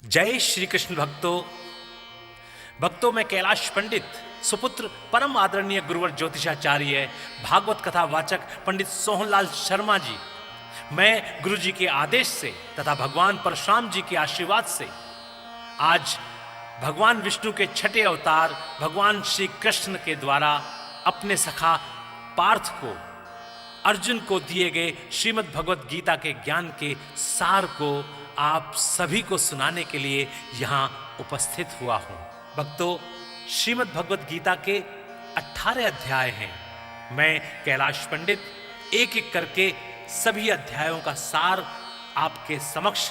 जय श्री कृष्ण भक्तों मैं कैलाश पंडित सुपुत्र परम आदरणीय गुरुवर ज्योतिषाचार्य भागवत कथा वाचक पंडित सोहनलाल शर्मा जी, मैं गुरु जी के आदेश से तथा भगवान परशुराम जी के आशीर्वाद से आज भगवान विष्णु के छठे अवतार भगवान श्री कृष्ण के द्वारा अपने सखा पार्थ को अर्जुन को दिए गए श्रीमद् भगवत गीता के ज्ञान के सार को आप सभी को सुनाने के लिए यहाँ उपस्थित हुआ हूँ। भक्तों, श्रीमद् भगवत गीता के 18 अध्याय हैं। मैं कैलाश पंडित एक एक करके सभी अध्यायों का सार आपके समक्ष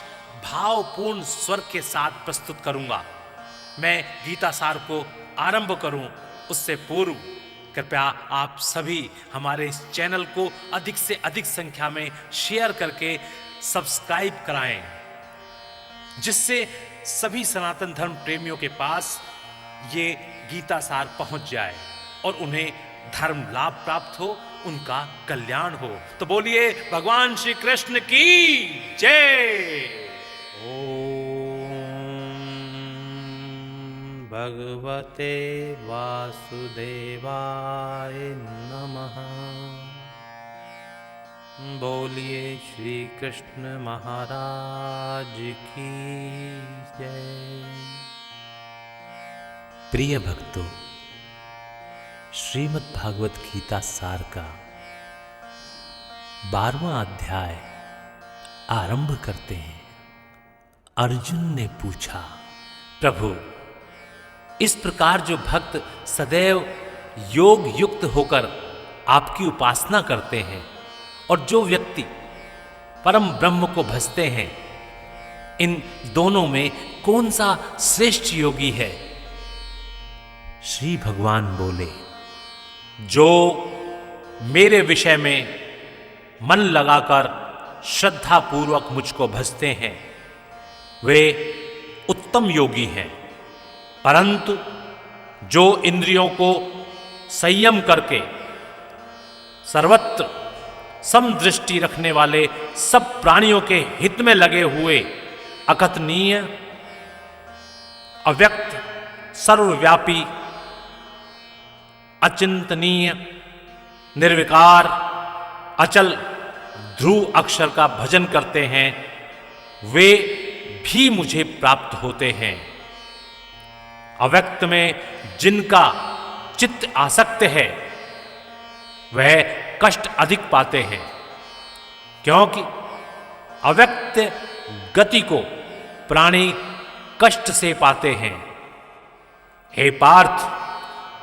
भावपूर्ण स्वर के साथ प्रस्तुत करूंगा। मैं गीता सार को आरंभ करूं उससे पूर्व कृपया आप सभी हमारे इस चैनल को अधिक से अधिक संख्या में शेयर करके सब्सक्राइब कराएं, जिससे सभी सनातन धर्म प्रेमियों के पास ये गीता सार पहुंच जाए और उन्हें धर्म लाभ प्राप्त हो, उनका कल्याण हो। तो बोलिए भगवान श्री कृष्ण की जय। ओम भगवते वासुदेवाय नमः। बोलिए श्री कृष्ण महाराज की जय। प्रिय भक्तों, श्रीमद् भागवत गीता सार का 12वां अध्याय आरंभ करते हैं। अर्जुन ने पूछा, प्रभु, इस प्रकार जो भक्त सदैव योग युक्त होकर आपकी उपासना करते हैं और जो व्यक्ति परम ब्रह्म को भजते हैं, इन दोनों में कौन सा श्रेष्ठ योगी है? श्री भगवान बोले, जो मेरे विषय में मन लगाकर श्रद्धा पूर्वक मुझको भजते हैं वे उत्तम योगी हैं, परंतु जो इंद्रियों को संयम करके सर्वत्र समदृष्टि रखने वाले सब प्राणियों के हित में लगे हुए अकथनीय, अव्यक्त, सर्वव्यापी, अचिंतनीय, निर्विकार, अचल ध्रुव अक्षर का भजन करते हैं, वे भी मुझे प्राप्त होते हैं। अव्यक्त में जिनका चित्त आसक्त है वह कष्ट अधिक पाते हैं, क्योंकि अव्यक्त गति को प्राणी कष्ट से पाते हैं। हे पार्थ,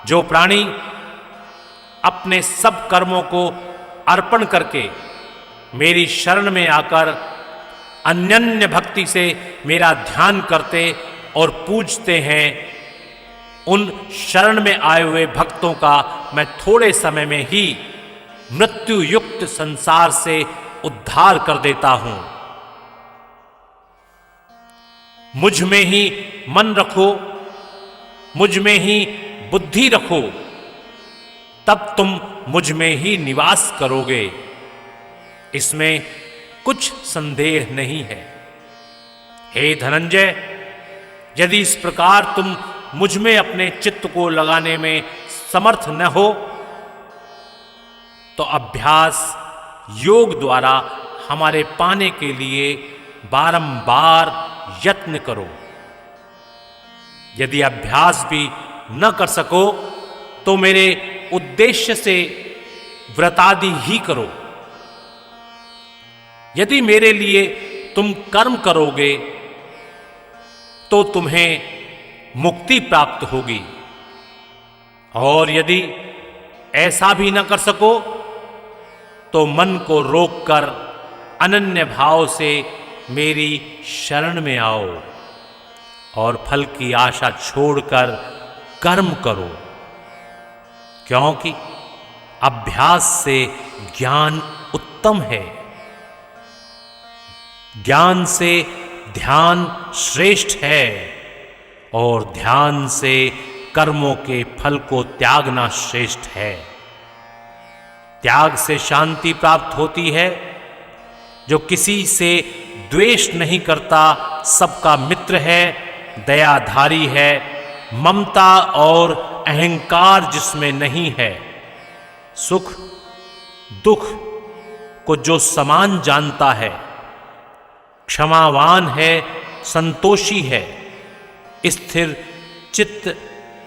जो प्राणी अपने सब कर्मों को अर्पण करके मेरी शरण में आकर अनन्य भक्ति से मेरा ध्यान करते और पूजते हैं, उन शरण में आए हुए भक्तों का मैं थोड़े समय में ही मृत्यु युक्त संसार से उद्धार कर देता हूं। मुझ में ही मन रखो, मुझ में ही बुद्धि रखो, तब तुम मुझ में ही निवास करोगे, इसमें कुछ संदेह नहीं है। हे धनंजय, यदि इस प्रकार तुम मुझ में अपने चित्त को लगाने में समर्थ न हो तो अभ्यास योग द्वारा हमारे पाने के लिए बारंबार यत्न करो। यदि अभ्यास भी न कर सको तो मेरे उद्देश्य से व्रतादि ही करो। यदि मेरे लिए तुम कर्म करोगे तो तुम्हें मुक्ति प्राप्त होगी, और यदि ऐसा भी न कर सको तो मन को रोककर अनन्य भाव से मेरी शरण में आओ और फल की आशा छोड़कर कर्म करो, क्योंकि अभ्यास से ज्ञान उत्तम है। ज्ञान से ध्यान श्रेष्ठ है और ध्यान से कर्मों के फल को त्यागना श्रेष्ठ है। त्याग से शांति प्राप्त होती है। जो किसी से द्वेष नहीं करता, सबका मित्र है, दयाधारी है, ममता और अहंकार जिसमें नहीं है, सुख दुख को जो समान जानता है, क्षमावान है, संतोषी है, स्थिर चित्त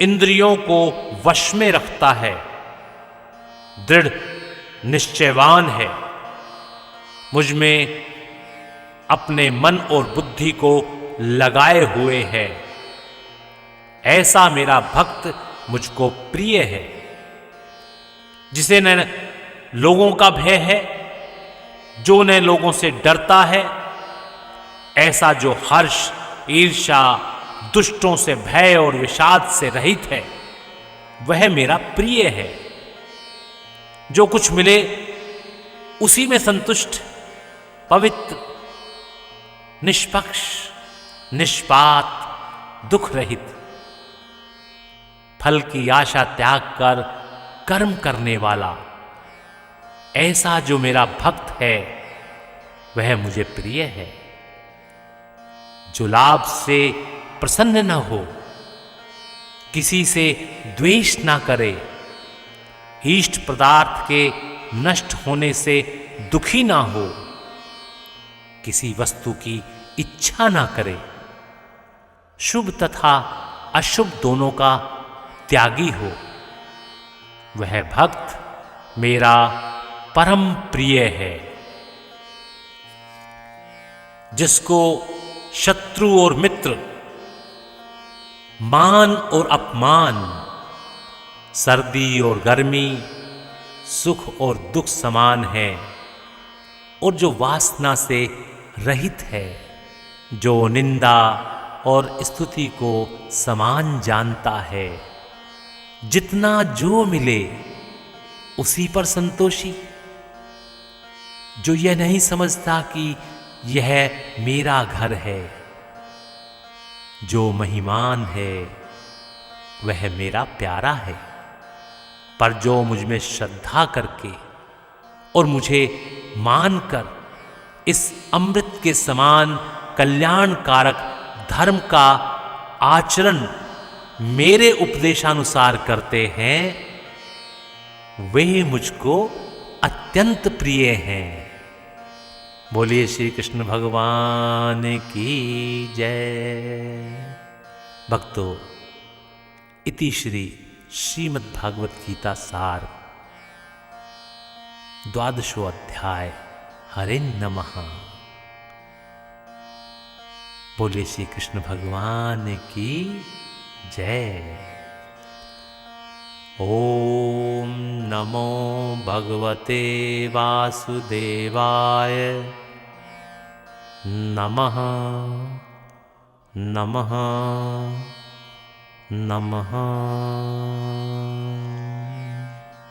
इंद्रियों को वश में रखता है, दृढ़ निश्चयवान है, मुझ में अपने मन और बुद्धि को लगाए हुए है, ऐसा मेरा भक्त मुझको प्रिय है, जिसे न लोगों का भय है, जो न लोगों से डरता है, ऐसा जो हर्ष ईर्ष्या दुष्टों से भय और विषाद से रहित है, वह मेरा प्रिय है। जो कुछ मिले उसी में संतुष्ट, पवित्र, निष्पक्ष, निष्पात, दुख रहित, फल की आशा त्याग कर कर्म करने वाला, ऐसा जो मेरा भक्त है वह मुझे प्रिय है। जो लाभ से प्रसन्न न हो, किसी से द्वेष ना करे, इष्ट पदार्थ के नष्ट होने से दुखी ना हो, किसी वस्तु की इच्छा ना करे, शुभ तथा अशुभ दोनों का त्यागी हो, वह भक्त मेरा परम प्रिय है। जिसको शत्रु और मित्र, मान और अपमान, सर्दी और गर्मी, सुख और दुख समान है, और जो वासना से रहित है, जो निंदा और स्तुति को समान जानता है, जितना जो मिले उसी पर संतोषी, जो यह नहीं समझता कि यह मेरा घर है, जो महिमान है वह मेरा प्यारा है, पर जो मुझ में श्रद्धा करके और मुझे मानकर इस अमृत के समान कल्याणकारक धर्म का आचरण मेरे उपदेशानुसार करते हैं, वे मुझको अत्यंत प्रिय हैं। बोलिए श्री कृष्ण भगवान की जय। भक्तों, इति श्री श्रीमद्भागवत गीता सार 12वां अध्याय। हरे नमः। बोलिए श्री कृष्ण भगवान की जय। ओम नमो भगवते वासुदेवाय। नमः नमः नमः।